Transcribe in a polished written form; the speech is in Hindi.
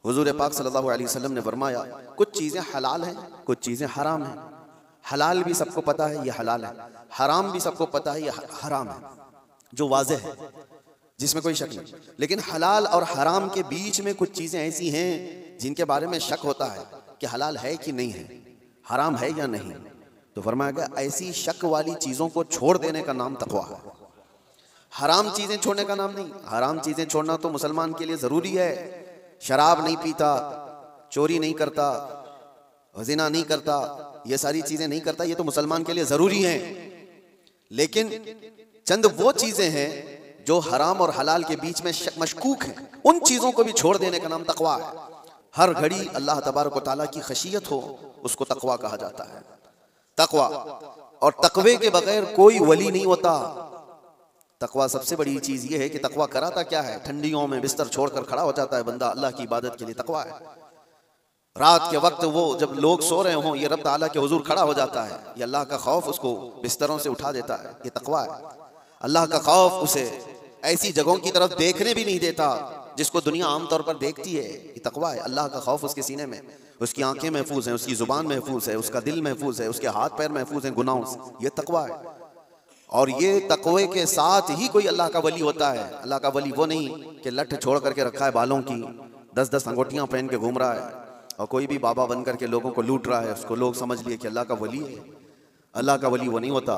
हुजूर पाक सल्लल्लाहु अलैहि वसल्लम ने फरमाया कुछ चीज़ें हलाल हैं, कुछ चीज़ें हराम हैं। हलाल भी सबको पता है ये हलाल है, हराम भी सबको पता है ये हराम है, जो वाज़ेह है, जिसमें कोई शक नहीं। लेकिन हलाल और हराम के बीच में कुछ चीज़ें ऐसी हैं जिनके बारे में शक होता है कि हलाल है कि नहीं है, हराम है या नहीं। तो फरमाया गया ऐसी शक वाली चीज़ों को छोड़ देने का नाम तक़वा है, हराम चीज़ें छोड़ने का नाम नहीं। हराम चीज़ें छोड़ना तो मुसलमान के लिए ज़रूरी है। शराब नहीं पीता, चोरी नहीं करता, ज़िना नहीं करता, ये सारी चीज़ें नहीं करता, ये तो मुसलमान के लिए ज़रूरी हैं। लेकिन चंद वो चीज़ें हैं जो हराम और हलाल के बीच में मशकूक हैं, उन चीज़ों को भी छोड़ देने का नाम तक़वा है। हर घड़ी अल्लाह तबारक व तआला की खशियत हो, उसको तक़वा कहा जाता है। तक़वा और तक़वे के बगैर कोई वली नहीं होता। तक़वा सबसे बड़ी चीज़ ये है कि तक़वा कराता क्या है, ठंडियों में बिस्तर छोड़कर खड़ा हो जाता है बंदा अल्लाह की इबादत के लिए, तक़वा है। रात के वक्त वो जब लोग सो रहे हों, ये रब ताला के हुजूर खड़ा हो जाता है, ये अल्लाह का खौफ उसको बिस्तरों से उठा देता है, ये तक़वा है। अल्लाह का खौफ उसे ऐसी जगहों की तरफ देखने भी नहीं देता जिसको दुनिया आमतौर पर देखती है, ये तक़वा है। अल्लाह का खौफ उसके सीने में, उसकी आंखें महफूज हैं, उसकी ज़ुबान महफूज है, उसका दिल महफूज है, उसके हाथ पैर महफूज हैं गुनाहों से, ये तक़वा है। और ये तक़वे के साथ ही कोई अल्लाह का वली होता है। अल्लाह का वली वो नहीं कि लठ छोड़ करके रखा है बालों की, 10-10 अंगूठियाँ पहन के घूम रहा है और कोई भी बाबा बन करके लोगों को लूट रहा है, उसको लोग समझ लिए कि अल्लाह का वली है। अल्लाह का वली वो नहीं होता।